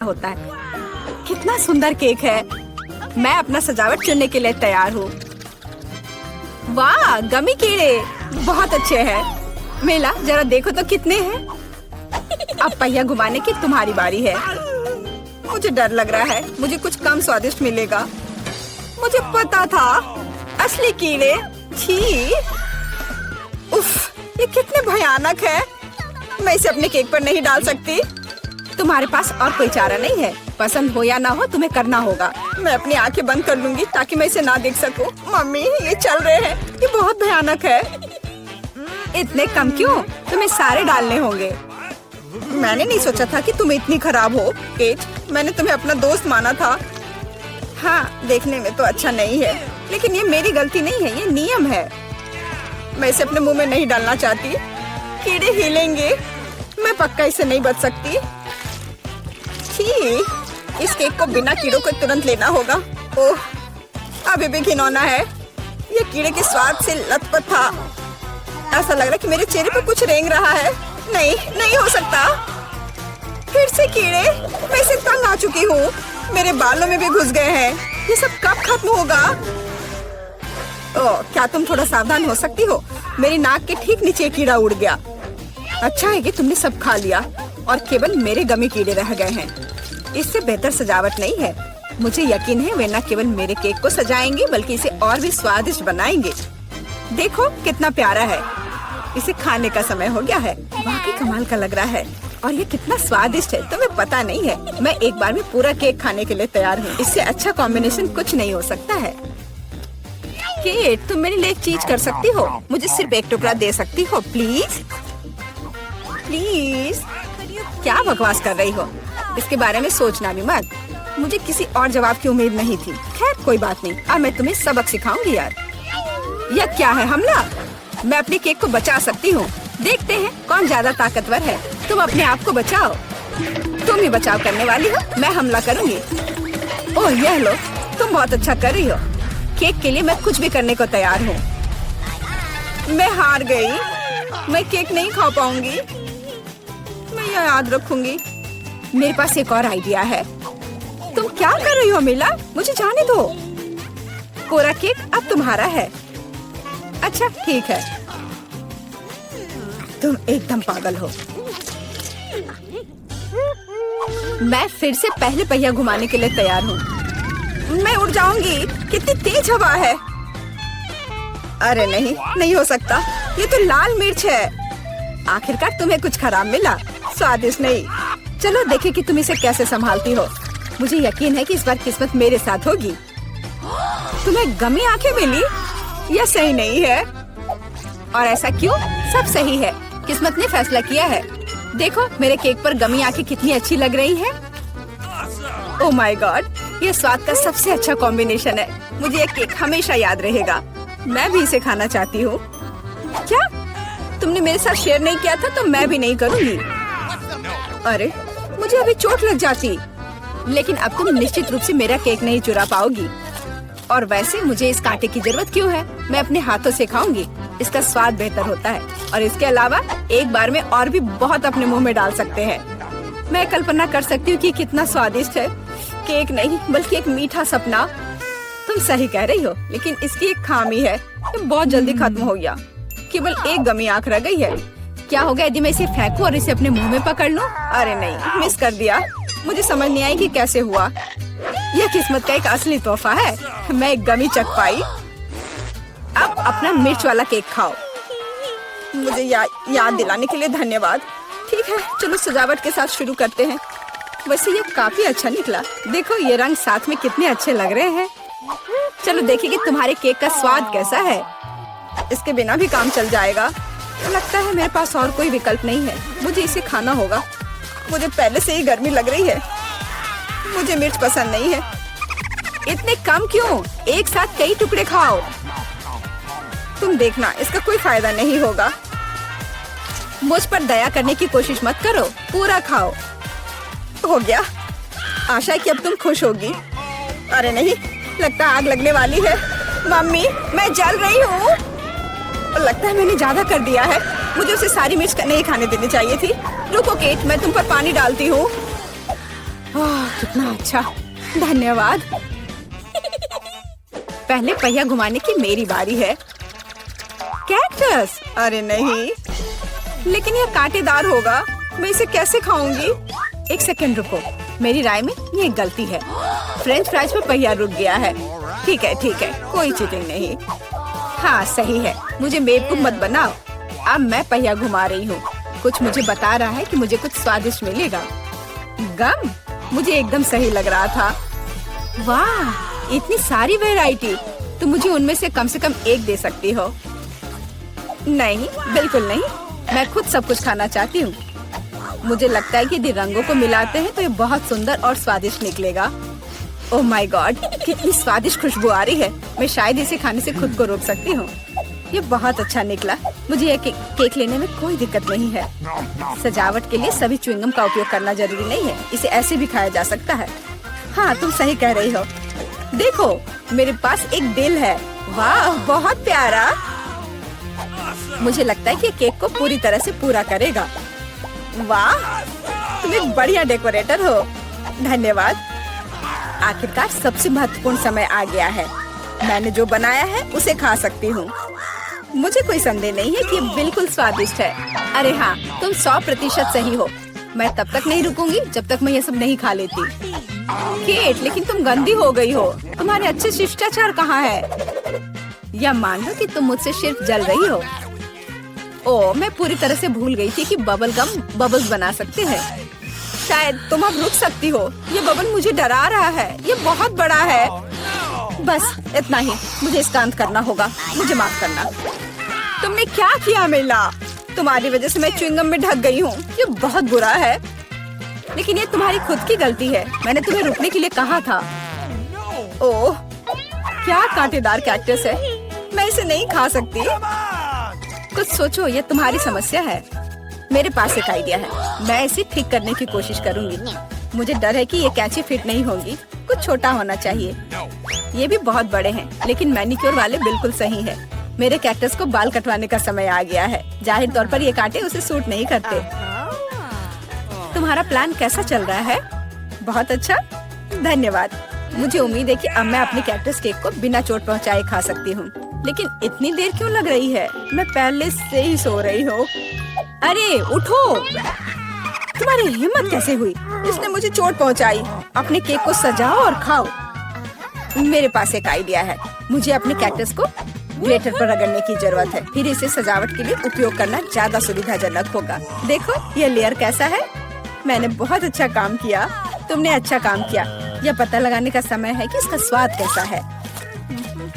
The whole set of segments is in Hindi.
होता है। कितना सुंदर केक है। मैं अपना सजावट चुनने के लिए तैयार हूँ। वाह, गमी कीड़े बहुत अच्छे हैं। मेला जरा देखो तो कितने हैं। अब पहिया घुमाने की तुम्हारी बारी है। मुझे डर लग रहा है, मुझे कुछ कम स्वादिष्ट मिलेगा। मुझे पता था, असली कीड़े। छी, उफ, ये कितने भयानक है। मैं इसे अपने केक पर नहीं डाल सकती। तुम्हारे पास और कोई चारा नहीं है। पसंद हो या ना हो, तुम्हें करना होगा। मैं अपनी आंखें बंद कर लूंगी ताकि मैं इसे ना देख सकूं। मम्मी, ये चल रहे हैं, ये बहुत भयानक है। इतने कम क्यों? तुम्हें सारे डालने होंगे। मैंने नहीं सोचा था कि तुम इतनी खराब हो। केट, मैंने तुम्हें अपना दोस्त माना था। हाँ, देखने में तो अच्छा नहीं है, लेकिन ये मेरी गलती नहीं है, ये नियम है। मैं इसे अपने मुंह में नहीं डालना चाहती। कीड़े हिलेंगे। मैं पक्का इसे नहीं बच सकती। छी, इस केक को बिना कीड़ों को तुरंत लेना होगा। ओह, अभी भी घिनौना है। ये कीड़े के स्वाद से लथपथ था। ऐसा लग रहा है कि मेरे चेहरे पर कुछ रेंग रहा है। नहीं, नहीं हो सकता। फिर से कीड़े। मैं इसे तंग आ चुकी हूँ। मेरे बालों में भी घुस गए हैं। ये सब कब खत्म होगा? ओह, क्या तुम थोड़ा सावधान हो सकती हो? मेरी नाक के ठीक नीचे कीड़ा उड़ गया। अच्छा है कि तुमने सब खा लिया और केवल मेरे गमी कीड़े रह गए हैं। इससे बेहतर सजावट नहीं है। मुझे यकीन है वे न केवल मेरे केक को सजाएंगे बल्कि इसे और भी स्वादिष्ट बनाएंगे। देखो कितना प्यारा है। इसे खाने का समय हो गया है। वाकई कमाल का लग रहा है और ये कितना स्वादिष्ट है, तुम्हें पता नहीं है। मैं एक बार में पूरा केक खाने के लिए तैयार हूँ। इससे अच्छा कॉम्बिनेशन कुछ नहीं हो सकता है। केट, तुम मेरे लिए एक चीज कर सकती हो। मुझे सिर्फ एक टुकड़ा दे सकती हो, प्लीज प्लीज। क्या बकवास कर रही हो? इसके बारे में सोचना भी मत। मुझे किसी और जवाब की उम्मीद नहीं थी। खैर कोई बात नहीं, अब मैं तुम्हें सबक सिखाऊंगी यार। यह क्या है, हमला? मैं अपने केक को बचा सकती हूँ। देखते हैं कौन ज्यादा ताकतवर है। तुम अपने आप को बचाओ। तुम ही बचाव करने वाली हो, मैं हमला करूंगी। ओह, यह लो, तुम बहुत अच्छा कर रही हो। केक के लिए मैं कुछ भी करने को तैयार हूँ। मैं हार गई। मैं केक नहीं खा पाऊंगी। मैं यह याद रखूंगी। मेरे पास एक और आइडिया है। तुम क्या कर रही हो मिला? मुझे जाने दो। पूरा केक अब तुम्हारा है। अच्छा ठीक है। तुम एकदम पागल हो। मैं फिर से पहले पहिया घुमाने के लिए तैयार हूँ। मैं उड़ जाऊंगी। कितनी तेज हवा है। अरे नहीं, नहीं हो सकता। ये तो लाल मिर्च है। आखिरकार तुम्हें कुछ खराब मिला। स्वादिष्ट नहीं। चलो देखें कि तुम इसे कैसे संभालती हो। मुझे यकीन है कि इस बार किस्मत मेरे साथ होगी। तुम्हें गमी आंखें मिली? यह सही नहीं है। और ऐसा क्यों? सब सही है। किस्मत ने फैसला किया है। देखो मेरे केक पर गमी आंखें कितनी अच्छी लग रही हैं। ओह माय गॉड, ये स्वाद का सबसे अच्छा कॉम्बिनेशन है। मुझे ये केक हमेशा याद रहेगा। मैं भी इसे खाना चाहती हूँ। क्या तुमने मेरे साथ शेयर नहीं किया था तो मैं भी नहीं करूँगी। अरे मुझे अभी चोट लग जाती। लेकिन अब तुम निश्चित रूप से मेरा केक नहीं चुरा पाओगी। और वैसे मुझे इस कांटे की जरूरत क्यों है? मैं अपने हाथों से खाऊंगी। इसका स्वाद बेहतर होता है और इसके अलावा एक बार में और भी बहुत अपने मुंह में डाल सकते हैं। मैं कल्पना कर सकती हूँ कि कितना स्वादिष्ट है। केक नहीं बल्कि एक मीठा सपना। तुम सही कह रही हो, लेकिन इसकी एक खामी है। ये बहुत जल्दी खत्म हो गया। केवल एक गमी आंख रह गई है। क्या होगा यदि मैं इसे फेंकूं और इसे अपने मुंह में पकड़ लूं? अरे नहीं, मिस कर दिया। मुझे समझ नहीं आई कि कैसे हुआ। यह किस्मत का एक असली तोहफा है। मैं एक गमी चख पाई। अब अपना मिर्च वाला केक खाओ। मुझे याद दिलाने के लिए धन्यवाद। ठीक है, चलो सजावट के साथ शुरू करते हैं। वैसे ये काफी अच्छा निकला। देखो ये रंग साथ में कितने अच्छे लग रहे हैं। चलो देखिए कि तुम्हारे केक का स्वाद कैसा है। इसके बिना भी काम चल जाएगा। लगता है मेरे पास और कोई विकल्प नहीं है। मुझे इसे खाना होगा। मुझे पहले से ही गर्मी लग रही है। मुझे मिर्च पसंद नहीं है। इतने कम क्यों? एक साथ कई टुकड़े खाओ। तुम देखना, इसका कोई फायदा नहीं होगा। मुझ पर दया करने की कोशिश मत करो। पूरा खाओ। हो गया। आशा है कि अब तुम खुश होगी। अरे नहीं, लगता है आग लगने वाली है। मम्मी, मैं जल रही हूँ। लगता है मैंने ज्यादा कर दिया है। मुझे उसे सारी मिर्च नहीं खाने देनी चाहिए थी। रुको केट, मैं तुम पर पानी डालती हूँ। कितना अच्छा, धन्यवाद। पहले पहिया घुमाने की मेरी बारी है। कैक्टस, अरे नहीं, लेकिन यह कांटेदार होगा, मैं इसे कैसे खाऊंगी? एक सेकंड रुको, मेरी राय में ये एक गलती है। फ्रेंच फ्राइज पर पहिया रुक गया है। ठीक है, कोई चीटिंग नहीं। हाँ सही है, मुझे बेवकूफ मत बनाओ। अब मैं पहिया घुमा रही हूँ। कुछ मुझे बता रहा है कि मुझे कुछ स्वादिष्ट मिलेगा। गम, मुझे एकदम सही लग रहा था। वाह, इतनी सारी वैरायटी, तुम मुझे उनमें से कम एक दे सकती हो। नहीं, बिल्कुल नहीं, मैं खुद सब कुछ खाना चाहती हूँ। मुझे लगता है कि यदि रंगों को मिलाते हैं तो ये बहुत सुंदर और स्वादिष्ट निकलेगा। ओह माय गॉड, कितनी स्वादिष्ट खुशबू आ रही है। मैं शायद इसे खाने से खुद को रोक सकती हूँ। ये बहुत अच्छा निकला। मुझे ये केक लेने में कोई दिक्कत नहीं है। सजावट के लिए सभी च्युइंगम का उपयोग करना जरूरी नहीं है, इसे ऐसे भी खाया जा सकता है। हाँ, तुम सही कह रही हो। देखो, मेरे पास एक दिल है। वाह, बहुत प्यारा। मुझे लगता है कि केक को पूरी तरह से पूरा करेगा। वाह, तुम एक बढ़िया डेकोरेटर हो। धन्यवाद। आखिरकार सबसे महत्वपूर्ण समय आ गया है। मैंने जो बनाया है उसे खा सकती हूँ। मुझे कोई संदेह नहीं है कि ये बिल्कुल स्वादिष्ट है। अरे हाँ, तुम 100% सही हो। मैं तब तक नहीं रुकूंगी जब तक मैं ये सब नहीं खा लेती। केट, लेकिन तुम गंदी हो गई हो। तुम्हारे अच्छे शिष्टाचार कहाँ है? या मान लो कि तुम मुझसे सिर्फ जल रही हो। ओह, मैं पूरी तरह से भूल गई थी कि बबल गम बबल्स बना सकते हैं। शायद तुम अब रुक सकती हो। ये बबल मुझे डरा रहा है। ये बहुत बड़ा है। बस इतना ही, मुझे इसका अंत करना होगा। मुझे माफ करना। तुमने क्या किया मिला? तुम्हारी वजह से मैं च्युइंगम में ढक गई हूँ। ये बहुत बुरा है, लेकिन ये तुम्हारी खुद की गलती है। मैंने तुम्हें रुकने के लिए कहा था। ओह, क्या कांटेदार कैक्टस है। मैं इसे नहीं खा सकती। कुछ सोचो, ये तुम्हारी समस्या है। मेरे पास एक आइडिया है। मैं इसे ठीक करने की कोशिश करूंगी। मुझे डर है कि ये कैंची फिट नहीं होगी। कुछ छोटा होना चाहिए। ये भी बहुत बड़े हैं, लेकिन मैनिक्योर वाले बिल्कुल सही है। मेरे कैक्टस को बाल कटवाने का समय आ गया है। जाहिर तौर पर ये कांटे उसे सूट नहीं करते। तुम्हारा प्लान कैसा चल रहा है? बहुत अच्छा, धन्यवाद। मुझे उम्मीद है कि अब मैं अपने कैक्टस केक को बिना चोट पहुंचाए खा सकती हूँ। लेकिन इतनी देर क्यों लग रही है? मैं पहले से ही सो रही हूँ। अरे उठो, तुम्हारी हिम्मत कैसे हुई? इसने मुझे चोट पहुंचाई। अपने केक को सजाओ और खाओ। मेरे पास एक आइडिया है। मुझे अपने कैक्टस को ग्लेटर पर रगड़ने की जरूरत है। फिर इसे सजावट के लिए उपयोग करना ज्यादा सुविधाजनक होगा। देखो ये लेयर कैसा है। मैंने बहुत अच्छा काम किया। तुमने अच्छा काम किया। यह पता लगाने का समय है कि इसका स्वाद कैसा है।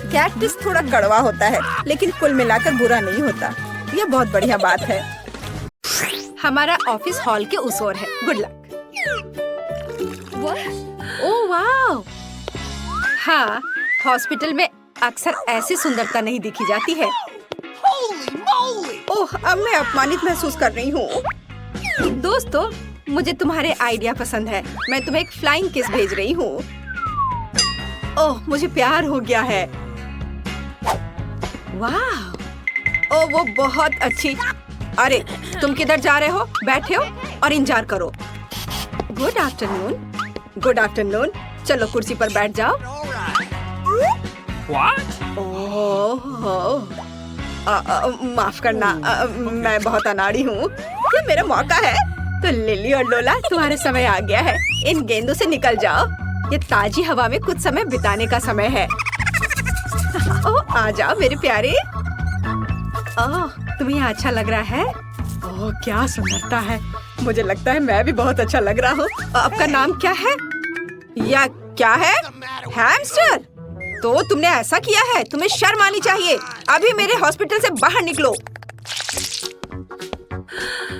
कैक्टस थोड़ा कड़वा होता है, लेकिन कुल मिलाकर बुरा नहीं होता। यह बहुत बढ़िया बात है। हमारा ऑफिस हॉल के उस ओर है। Good luck. ओह वाह, हाँ, हॉस्पिटल में अक्सर ऐसी सुंदरता नहीं दिखी जाती है। ओह, अब मैं अपमानित महसूस कर रही हूँ। दोस्तों, मुझे तुम्हारे आइडिया पसंद है। मैं तुम्हें एक फ्लाइंग किस भेज रही हूँ। ओह, मुझे प्यार हो गया है। वाह, ओह वो बहुत अच्छी। अरे तुम किधर जा रहे हो? बैठे हो और इंतजार करो। Good afternoon. Good afternoon. चलो कुर्सी पर बैठ जाओ। ओह, माफ करना, मैं बहुत अनाड़ी हूँ। ये मेरा मौका है। तो लिली और लोला, तुम्हारा समय आ गया है। इन गेंदों से निकल जाओ। ये ताजी हवा में कुछ समय बिताने का समय है। ओह, आ जाओ मेरे प्यारे। ओह, तुम्हें यहाँ अच्छा लग रहा है? ओह, क्या सुंदरता है। मुझे लगता है मैं भी बहुत अच्छा लग रहा हूँ। आपका नाम क्या है? या क्या है? हैमस्टर। तो तुमने ऐसा किया है? तुम्हें शर्म आनी चाहिए। अभी मेरे हॉस्पिटल से बाहर निकलो।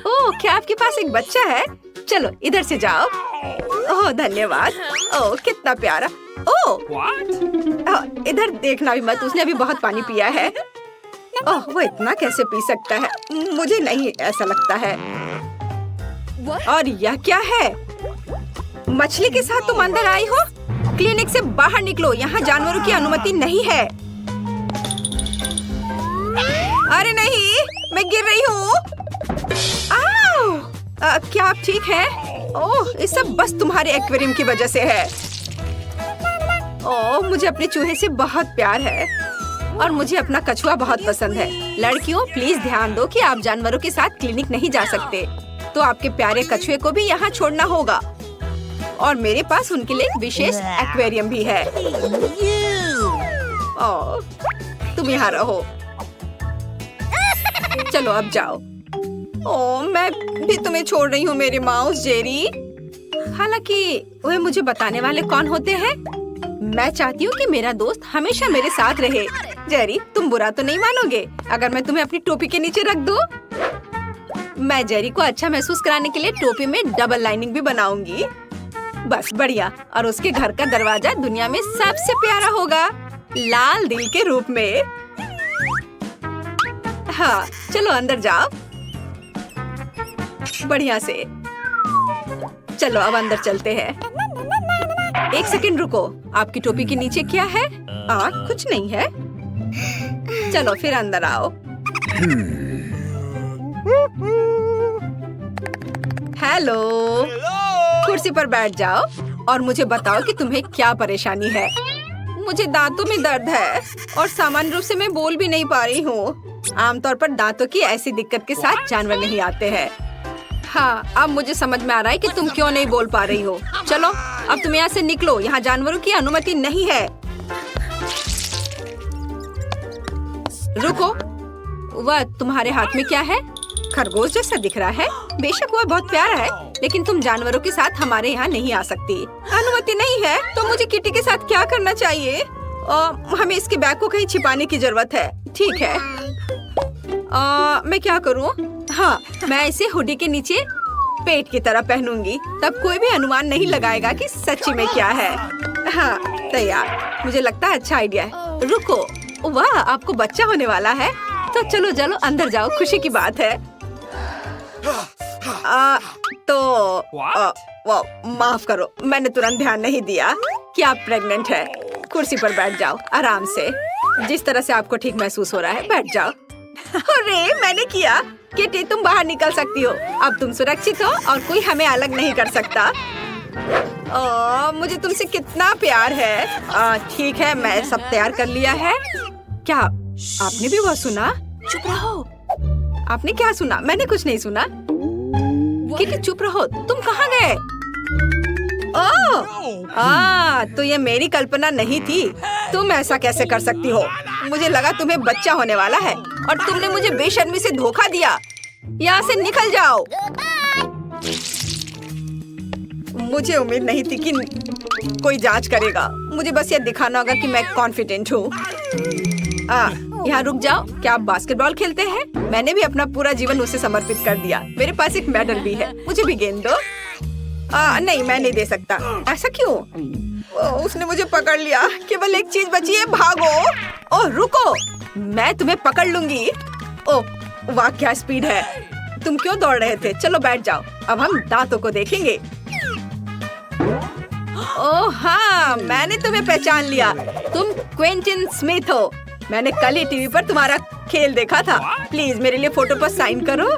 ओह, क्या आपके पास एक बच्चा है? चलो इधर से जाओ। ओह धन्यवाद। ओह कितना प्यारा। ओह, इधर देखना भी मत, उसने अभी बहुत पानी पिया है। ओह, वो इतना कैसे पी सकता है? मुझे नहीं ऐसा लगता है। और यह क्या है? मछली के साथ तुम अंदर आई हो? क्लिनिक से बाहर निकलो, यहाँ जानवरों की अनुमति नहीं है। अरे नहीं, मैं गिर रही हूँ। क्या आप ठीक हैं? ओह, ये सब बस तुम्हारे एक्वेरियम की वजह से है। ओह, मुझे अपने चूहे से बहुत प्यार है और मुझे अपना कछुआ बहुत पसंद है। लड़कियों, प्लीज ध्यान दो कि आप जानवरों के साथ क्लिनिक नहीं जा सकते, तो आपके प्यारे कछुए को भी यहाँ छोड़ना होगा। और मेरे पास उनके लिए एक विशेष एक्वेरियम भी है। ओह, तुम यहाँ रहो। चलो अब जाओ। ओह, मैं भी तुम्हें छोड़ रही हूँ मेरे माउस जेरी। हालांकि वह मुझे बताने वाले कौन होते हैं? मैं चाहती हूँ कि मेरा दोस्त हमेशा मेरे साथ रहे। जेरी, तुम बुरा तो नहीं मानोगे अगर मैं तुम्हें अपनी टोपी के नीचे रख दूँ? मैं जेरी को अच्छा महसूस कराने के लिए टोपी में डबल लाइनिंग भी बनाऊंगी। बस बढ़िया। और उसके घर का दरवाजा दुनिया में सबसे प्यारा होगा, लाल दिल के रूप में। हाँ, चलो अंदर जाओ। बढ़िया से। चलो अब अंदर चलते हैं। एक सेकंड रुको, आपकी टोपी के नीचे क्या है? कुछ नहीं है। चलो फिर अंदर आओ। हेलो, कुर्सी पर बैठ जाओ और मुझे बताओ कि तुम्हें क्या परेशानी है। मुझे दांतों में दर्द है और सामान्य रूप से मैं बोल भी नहीं पा रही हूँ। आमतौर पर दांतों की ऐसी दिक्कत के साथ जानवर नहीं आते हैं। हाँ, अब मुझे समझ में आ रहा है कि तुम क्यों नहीं बोल पा रही हो। चलो अब तुम यहाँ से निकलो, यहाँ जानवरों की अनुमति नहीं है। रुको, वह तुम्हारे हाथ में क्या है? खरगोश जैसा दिख रहा है। बेशक वह बहुत प्यारा है, लेकिन तुम जानवरों के साथ हमारे यहाँ नहीं आ सकती। अनुमति नहीं है तो मुझे किटी के साथ क्या करना चाहिए? हमें इसके बैग को कहीं छिपाने की जरूरत है। ठीक है, मैं क्या करूँ? हाँ, मैं इसे हुडी के नीचे पेट की तरह पहनूंगी, तब कोई भी अनुमान नहीं लगाएगा कि सच्ची में क्या है। हाँ, तैयार। मुझे लगता है अच्छा आइडिया है। रुको, वाह, आपको बच्चा होने वाला है। तो चलो चलो अंदर जाओ, खुशी की बात है। माफ करो, मैंने तुरंत ध्यान नहीं दिया कि आप प्रेग्नेंट है। कुर्सी पर बैठ जाओ आराम से, जिस तरह से आपको ठीक महसूस हो रहा है। बैठ जाओ। अरे, मैंने किया। किटी, तुम बाहर निकल सकती हो। अब तुम सुरक्षित हो और कोई हमें अलग नहीं कर सकता। मुझे तुमसे कितना प्यार है। ठीक है, मैं सब तैयार कर लिया है। क्या आपने भी वो सुना? चुप रहो। आपने क्या सुना? मैंने कुछ नहीं सुना। किटी, चुप रहो। तुम कहाँ गए? तो ये मेरी कल्पना नहीं थी। तुम ऐसा कैसे कर सकती हो? मुझे लगा तुम्हें बच्चा होने वाला है और तुमने मुझे बेशर्मी से धोखा दिया। यहाँ से निकल जाओ। मुझे उम्मीद नहीं थी कि कोई जांच करेगा। मुझे बस ये दिखाना होगा कि मैं कॉन्फिडेंट हूँ। यहाँ रुक जाओ। क्या आप बास्केटबॉल खेलते हैं? मैंने भी अपना पूरा जीवन उसे समर्पित कर दिया। मेरे पास एक मेडल भी है। मुझे भी गेंद दो। नहीं, मैं नहीं दे सकता। ऐसा क्यों? उसने मुझे पकड़ लिया। केवल एक चीज बची है, भागो। ओह रुको, मैं तुम्हें पकड़ लूंगी। ओह वाह, क्या स्पीड है। तुम क्यों दौड़ रहे थे? चलो बैठ जाओ, अब हम दांतों को देखेंगे। ओह हाँ, मैंने तुम्हें पहचान लिया। तुम क्विंटन स्मिथ हो। मैंने कल ही टीवी पर तुम्हारा खेल देखा था। प्लीज मेरे लिए फोटो पर साइन करो।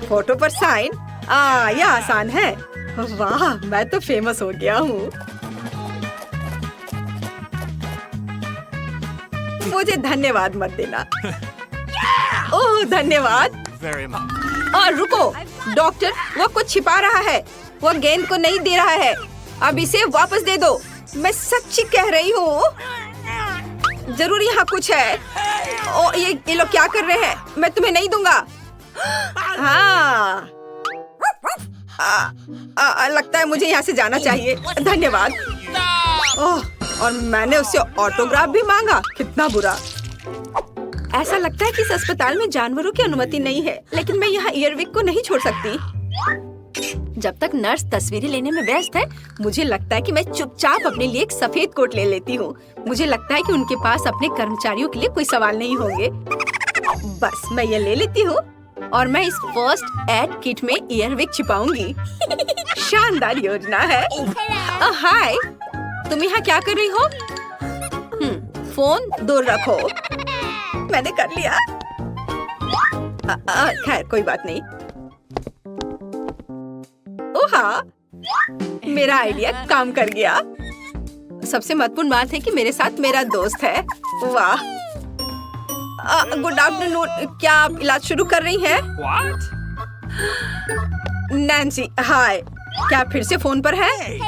फोटो पर साइन? यह आसान है। वाह, मैं तो फेमस हो गया हूँ। मुझे धन्यवाद मत देना। ओह धन्यवाद। और रुको, डॉक्टर, वो कुछ छिपा रहा है। वो गेंद को नहीं दे रहा है। अब इसे वापस दे दो। मैं सच्ची कह रही हूँ। जरूर यहाँ कुछ है। ओ ये लोग क्या कर रहे हैं? मैं तुम्हें नहीं दूंगा। हाँ, लगता है मुझे यहाँ से जाना चाहिए। धन्यवाद। ओह, और मैंने उससे ऑटोग्राफ भी मांगा। कितना बुरा। ऐसा लगता है कि इस अस्पताल में जानवरों की अनुमति नहीं है, लेकिन मैं यहाँ ईयरविक को नहीं छोड़ सकती। जब तक नर्स तस्वीरें लेने में व्यस्त है, मुझे लगता है कि मैं चुपचाप अपने लिए एक सफेद कोट ले लेती हूँ। मुझे लगता है कि उनके पास अपने कर्मचारियों के लिए कोई सवाल नहीं होंगे। बस मैं ये ले लेती हूँ और मैं इस फर्स्ट एड किट में ईयरविक छिपाऊंगी। शानदार योजना है। हाय, तुम यहाँ क्या कर रही हो? फोन दूर रखो। मैंने कर लिया। खैर कोई बात नहीं। ओह हाँ, मेरा आइडिया काम कर गया। सबसे महत्वपूर्ण बात है कि मेरे साथ मेरा दोस्त है। वाह। गुड आफ्टरनून, क्या आप इलाज शुरू कर रही हैं? नैन्सी, हाय। क्या आप फिर से फोन पर हैं?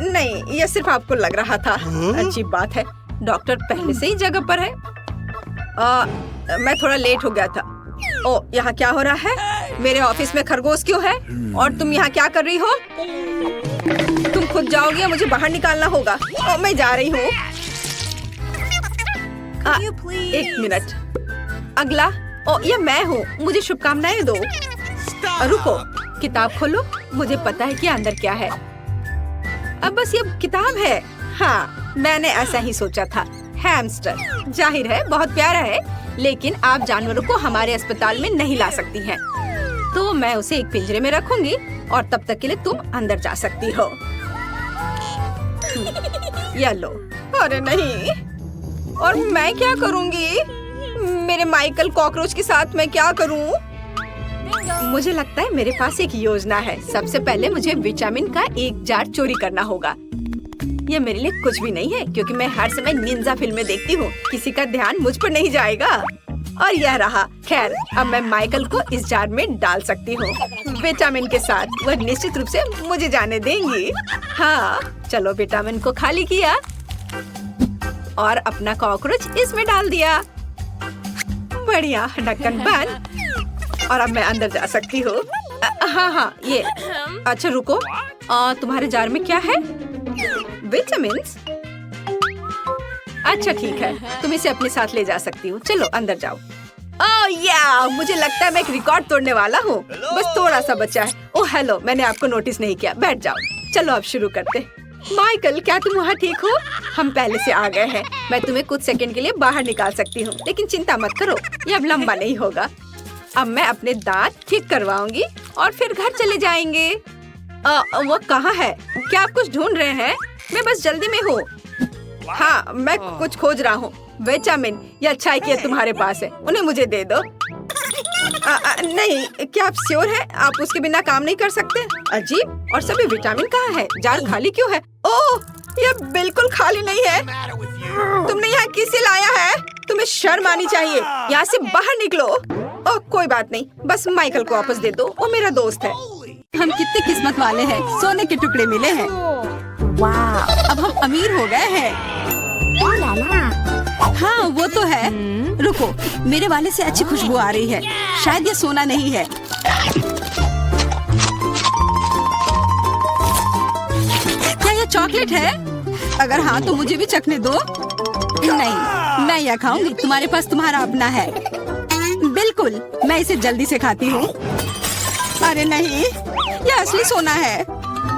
नहीं, यह सिर्फ आपको लग रहा था। अच्छी बात है, डॉक्टर पहले से ही जगह पर है। मैं थोड़ा लेट हो गया था। ओ, यहाँ क्या हो रहा है? मेरे ऑफिस में खरगोश क्यों है? और तुम यहाँ क्या कर रही हो? तुम खुद जाओगी या मुझे बाहर निकालना होगा? ओ, मैं जा रही हूँ। एक मिनट। अगला। ओ, यह मैं हूँ। मुझे शुभकामनाएं दो। रुको, किताब खोलो। मुझे पता है कि अंदर क्या है। अब बस ये किताब है। हाँ, मैंने ऐसा ही सोचा था। हैमस्टर, जाहिर है बहुत प्यारा है, लेकिन आप जानवरों को हमारे अस्पताल में नहीं ला सकती हैं। तो मैं उसे एक पिंजरे में रखूंगी और तब तक के लिए तुम अंदर जा सकती हो। या लो। अरे नहीं, और मैं क्या करूंगी? मेरे माइकल कॉकरोच के साथ मैं क्या करूं? मुझे लगता है मेरे पास एक योजना है। सबसे पहले मुझे विटामिन का एक जार चोरी करना होगा। ये मेरे लिए कुछ भी नहीं है, क्योंकि मैं हर समय निंजा फिल्में देखती हूँ। किसी का ध्यान मुझ पर नहीं जाएगा। और यह रहा। खैर, अब मैं माइकल को इस जार में डाल सकती हूँ विटामिन के साथ। वह निश्चित रूप से मुझे जाने देंगी। हाँ, चलो, विटामिन को खाली किया और अपना कॉकरोच इसमें डाल दिया। बढ़िया, ढक्कन बंद। और अब मैं अंदर जा सकती हूँ। हाँ, ये। अच्छा रुको, तुम्हारे जार में क्या है? विटामिन्स? अच्छा ठीक है, तुम इसे अपने साथ ले जा सकती हो। चलो अंदर जाओ। ओह या, मुझे लगता है मैं एक रिकॉर्ड तोड़ने वाला हूँ। बस थोड़ा सा बचा है। ओह हेलो, मैंने आपको नोटिस नहीं किया। बैठ जाओ। चलो अब शुरू करते। माइकल, क्या तुम वहाँ ठीक हो? हम पहले से आ गए हैं। मैं तुम्हें कुछ सेकंड के लिए बाहर निकाल सकती हूँ, लेकिन चिंता मत करो, ये अब लंबा नहीं होगा। अब मैं अपने दांत ठीक करवाऊंगी और फिर घर चले जाएंगे। वो कहाँ है? क्या आप कुछ ढूंढ रहे हैं? मैं बस जल्दी में हूँ। हाँ, मैं कुछ खोज रहा हूँ। विटामिन, ये अच्छा है कि तुम्हारे पास है। उन्हें मुझे दे दो। नहीं, क्या आप श्योर हैं? आप उसके बिना काम नहीं कर सकते? अजीब, और सभी विटामिन कहाँ है? जार खाली क्यों है? ओह, ये बिल्कुल खाली नहीं है। तुमने यहाँ किसे लाया है? तुम्हें शर्म आनी चाहिए। यहाँ से बाहर निकलो। ओह, कोई बात नहीं, बस माइकल को वापस दे दो। वो मेरा दोस्त है। हम कितने किस्मत वाले हैं, सोने के टुकड़े मिले हैं। वाह, अब हम अमीर हो गए हैं। हाँ, वो तो है। रुको, मेरे वाले से अच्छी खुशबू आ रही है। शायद ये सोना नहीं है। क्या ये चॉकलेट है? अगर हाँ तो मुझे भी चखने दो। नहीं, मैं यह खाऊंगी। तुम्हारे पास तुम्हारा अपना है। बिल्कुल, मैं इसे जल्दी से खाती हूँ। अरे नहीं, यह असली सोना है।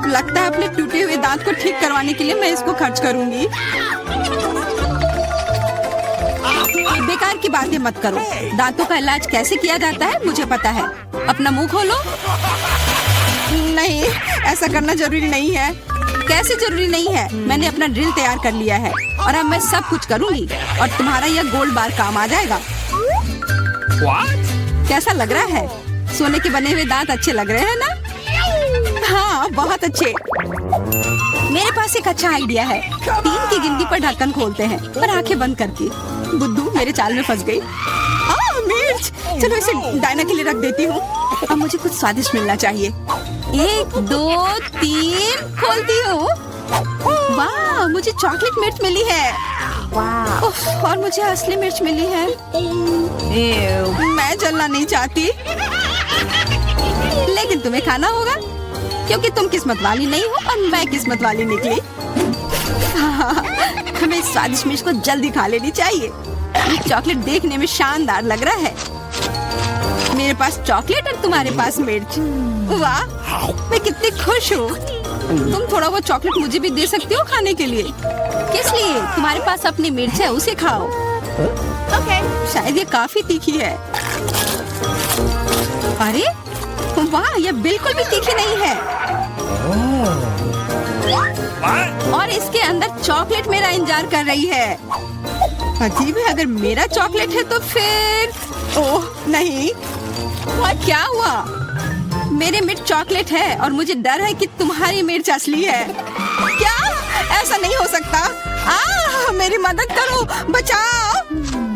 लगता है अपने टूटे हुए दांत को ठीक करवाने के लिए मैं इसको खर्च करूंगी। बेकार की बातें मत करो। दांतों का इलाज कैसे किया जाता है मुझे पता है। अपना मुंह खोलो। नहीं, ऐसा करना जरूरी नहीं है। कैसे जरूरी नहीं है? मैंने अपना ड्रिल तैयार कर लिया है और अब मैं सब कुछ करूंगी और तुम्हारा यह गोल्ड बार काम आ जाएगा। कैसा लग रहा है? सोने के बने हुए दांत अच्छे लग रहे हैं ना? हाँ, बहुत अच्छे। मेरे पास एक अच्छा आइडिया है। 3 की गिनती पर ढक्कन खोलते हैं और आंखें बंद करके। बुद्धू मेरे चाल में फंस गई। मिर्च, चलो इसे डायना के लिए रख देती हूँ। अब मुझे कुछ स्वादिष्ट मिलना चाहिए। 1 2 3 खोलती हूँ। वाह, मुझे चॉकलेट मिर्च मिली है। वाह, और मुझे असली मिर्च मिली है। मैं जलना नहीं चाहती, लेकिन तुम्हें खाना होगा क्योंकि तुम किस्मत वाली नहीं हो और मैं किस्मत वाली निकली। हमें इस स्वादिष्ट मिर्च को जल्दी खा लेनी चाहिए। ये चॉकलेट देखने में शानदार लग रहा है। मेरे पास चॉकलेट और तुम्हारे पास मिर्च। वाह, मैं कितनी खुश हूँ। तुम थोड़ा वो चॉकलेट मुझे भी दे सकती हो खाने के लिए। किस लिए? तुम्हारे पास अपनी मिर्च है, उसे खाओ। शायद ये काफी तीखी है। अरे वाह, ये बिल्कुल भी तीखी नहीं है। और इसके अंदर चॉकलेट मेरा इंतजार कर रही है। अजीब है, अगर मेरा चॉकलेट है तो फिर ओह नहीं। और क्या हुआ? मेरे मिर्च चॉकलेट है और मुझे डर है कि तुम्हारी मिर्च असली है। क्या? ऐसा नहीं हो सकता। मेरी मदद करो, बचाओ।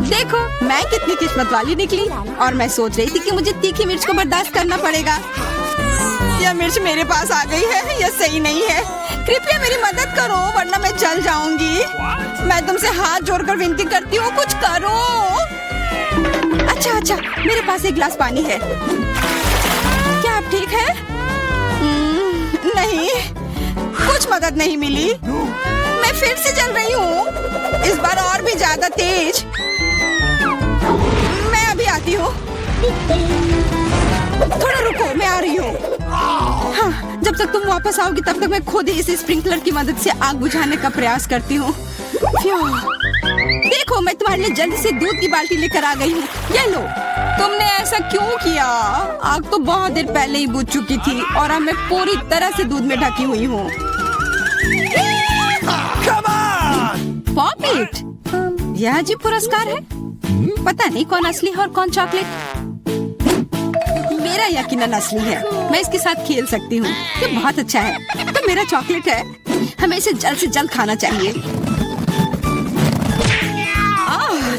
देखो मैं कितनी किस्मत वाली निकली और मैं सोच रही थी कि मुझे तीखी मिर्च को बर्दाश्त करना पड़ेगा। यह मिर्च मेरे पास आ गई है, यह सही नहीं है। कृपया मेरी मदद करो वरना मैं जल जाऊंगी। मैं तुमसे हाथ जोड़कर विनती करती हूँ, कुछ करो। अच्छा, मेरे पास एक गिलास पानी है। क्या आप ठीक है? नहीं, कुछ मदद नहीं मिली। मैं फिर से जल रही हूँ, इस बार और भी ज्यादा तेज। मैं अभी आती हूँ। थोड़ा रुको, मैं आ रही हूँ। हाँ, जब तक तुम वापस आओगी तब तक मैं खुद ही इस स्प्रिंकलर की मदद से आग बुझाने का प्रयास करती हूँ। देखो मैं तुम्हारे लिए जल्दी से दूध की बाल्टी लेकर आ गई हूँ। ये लो। तुमने ऐसा क्यों किया? आग तो बहुत देर पहले ही बुझ चुकी थी और अब मैं पूरी तरह से दूध में ढकी हुई हूँ। पॉपिट, यह अजीब पुरस्कार है। पता नहीं कौन असली है और कौन चॉकलेट। मेरा यकीनन असली है। मैं इसके साथ खेल सकती हूँ। ये बहुत अच्छा है। तो मेरा चॉकलेट है। हमें इसे जल्द से जल्द खाना चाहिए।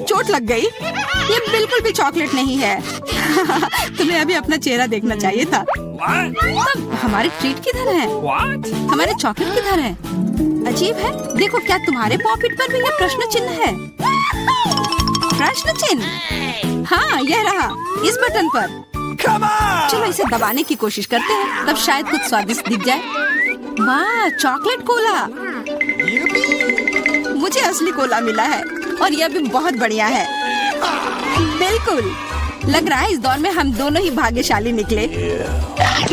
चोट लग गई। ये बिल्कुल भी चॉकलेट नहीं है। तुम्हें अभी अपना चेहरा देखना चाहिए था। तब हमारे ट्रीट किधर है? हमारे चॉकलेट किधर है? अजीब है। देखो क्या तुम्हारे पॉकेट पर भी यह प्रश्न चिन्ह है? प्रश्न चिन्ह? हाँ, यह रहा इस बटन पर। चलो इसे दबाने की कोशिश करते हैं, तब शायद कुछ स्वादिष्ट दिख जाए। वाह, चॉकलेट कोला। मुझे असली कोला मिला है और यह भी बहुत बढ़िया है। बिल्कुल, लग रहा है इस दौर में हम दोनों ही भाग्यशाली निकले।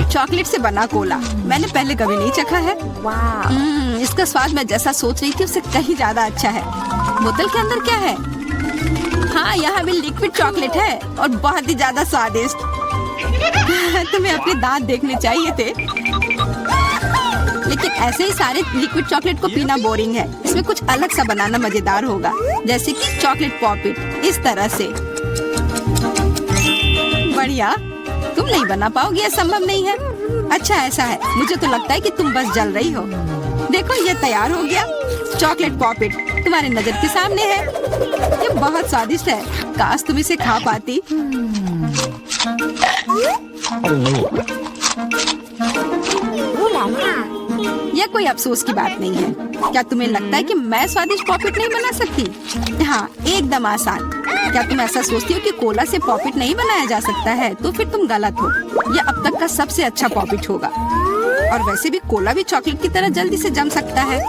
चॉकलेट से बना कोला मैंने पहले कभी नहीं चखा है। इसका स्वाद मैं जैसा सोच रही थी उससे कहीं ज्यादा अच्छा है। बोतल के अंदर क्या है? हाँ, यहाँ भी लिक्विड चॉकलेट है और बहुत ही ज्यादा स्वादिष्ट। तुम्हें अपने दांत देखने चाहिए थे। लेकिन ऐसे ही सारे लिक्विड चॉकलेट को पीना बोरिंग है। इसमें कुछ अलग सा बनाना मजेदार होगा, जैसे कि चॉकलेट पॉपिट इस तरह से। बढ़िया। तुम नहीं बना पाओगी, यह संभव नहीं है। अच्छा ऐसा है, मुझे तो लगता है कि तुम बस जल रही हो। देखो ये तैयार हो गया। चॉकलेट पॉपिट तुम्हारे नजर के सामने है। ये बहुत स्वादिष्ट है। काश तुम इसे खा पाती। यह कोई अफसोस की बात नहीं है। क्या तुम्हें लगता है कि मैं स्वादिष्ट पॉपिट नहीं बना सकती? हाँ, एकदम आसान। क्या तुम ऐसा सोचती हो कि कोला से पॉपिट नहीं बनाया जा सकता है? तो फिर तुम गलत हो। यह अब तक का सबसे अच्छा पॉपिट होगा। और वैसे भी कोला भी चॉकलेट की तरह जल्दी से जम सकता है।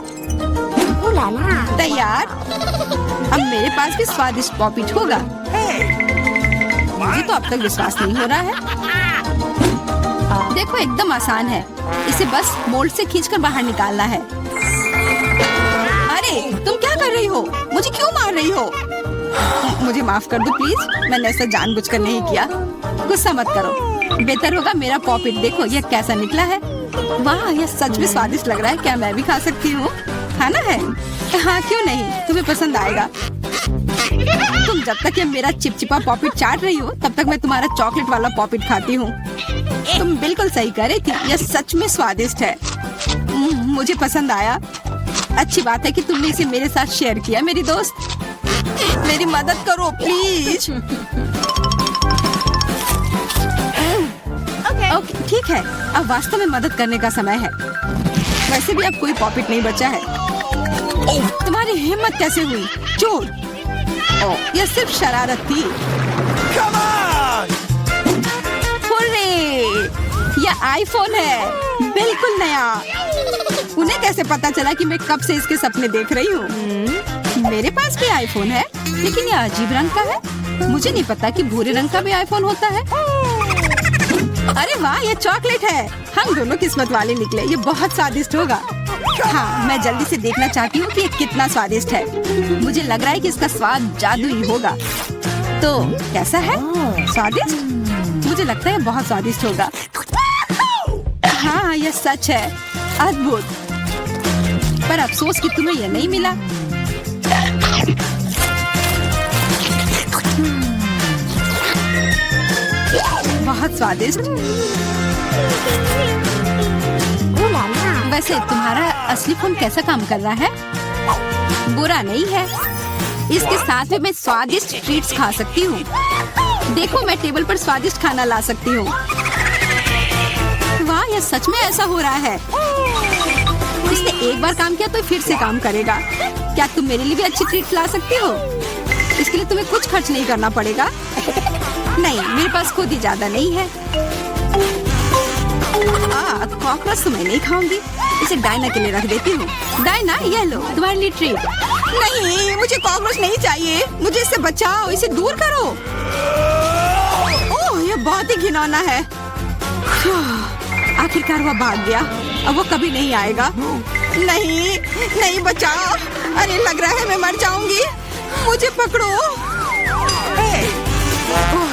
तैयार? अब मेरे पास भी स्वादिष्ट पॉपिट होगा। मुझे तो अब तक विश्वास नहीं हो रहा है। देखो एकदम आसान है। इसे बस मोल्ड से खींचकर बाहर निकालना है। अरे तुम क्या कर रही हो? मुझे क्यों मार रही हो? मुझे माफ कर दो प्लीज। मैंने ऐसा जानबूझकर नहीं किया। गुस्सा मत करो। बेहतर होगा मेरा पॉपिट देखो यह कैसा निकला है। वाह, यह सच में स्वादिष्ट लग रहा है। क्या मैं भी खा सकती हूँ? खाना है? हाँ, क्यों नहीं, तुम्हें पसंद आएगा। तुम जब तक ये मेरा चिपचिपा पॉपिट चाट रही हो तब तक मैं तुम्हारा चॉकलेट वाला पॉपिट खाती हूँ। तुम बिल्कुल सही कर रही थी। यह सच में स्वादिष्ट है। मुझे पसंद आया। अच्छी बात है कि तुमने इसे मेरे साथ शेयर किया। मेरी दोस्त, मेरी मदद करो प्लीज। ओके, ठीक है। अब वास्तव में मदद करने का समय है। वैसे भी अब कोई पॉपिट नहीं बचा है। तुम्हारी हिम्मत कैसे हुई? चोर! यह सिर्फ शरारत थी। यह आईफोन है, बिल्कुल नया। उन्हें कैसे पता चला कि मैं कब से इसके सपने देख रही हूँ? मेरे पास भी आईफोन है, लेकिन यह अजीब रंग का है। मुझे नहीं पता कि भूरे रंग का भी आईफोन होता है। अरे वाह, ये चॉकलेट है। हम दोनों किस्मत वाले निकले। ये बहुत स्वादिष्ट होगा। हाँ, मैं जल्दी से देखना चाहती हूँ कि ये कितना स्वादिष्ट है। मुझे लग रहा है कि इसका स्वाद जादुई होगा। तो कैसा है? स्वादिष्ट? मुझे लगता है बहुत स्वादिष्ट होगा। हाँ, यह सच है। अद्भुत। पर अफसोस कि तुम्हें यह नहीं मिला। बहुत स्वादिष्ट। वैसे तुम्हारा असली फोन कैसा काम कर रहा है? बुरा नहीं है। इसके साथ में मैं स्वादिष्ट ट्रीट्स खा सकती हूँ। देखो, मैं टेबल पर स्वादिष्ट खाना ला सकती हूँ। वाह, यह सच में ऐसा हो रहा है। इसने एक बार काम किया तो फिर से काम करेगा। क्या तुम मेरे लिए भी अच्छी ट्रीट ला सकती हो? इसके लिए तुम्हें कुछ खर्च नहीं करना पड़ेगा। नहीं, मेरे पास खुद ही ज्यादा नहीं है। कॉकरोच तो मैं नहीं खाऊंगी। इसे डायना के लिए रख देती हूँ। डायना, ये लो तुम्हारे लिए ट्रीट। नहीं, मुझे कॉकरोच नहीं चाहिए। मुझे इससे बचाओ, इसे दूर करो। ओह, ये बहुत ही घिनौना है। आखिरकार वह भाग गया। अब वो कभी नहीं आएगा। नहीं, नहीं, बचाओ। अरे, लग रहा है मैं मर जाऊंगी। मुझे पकड़ो। ओह,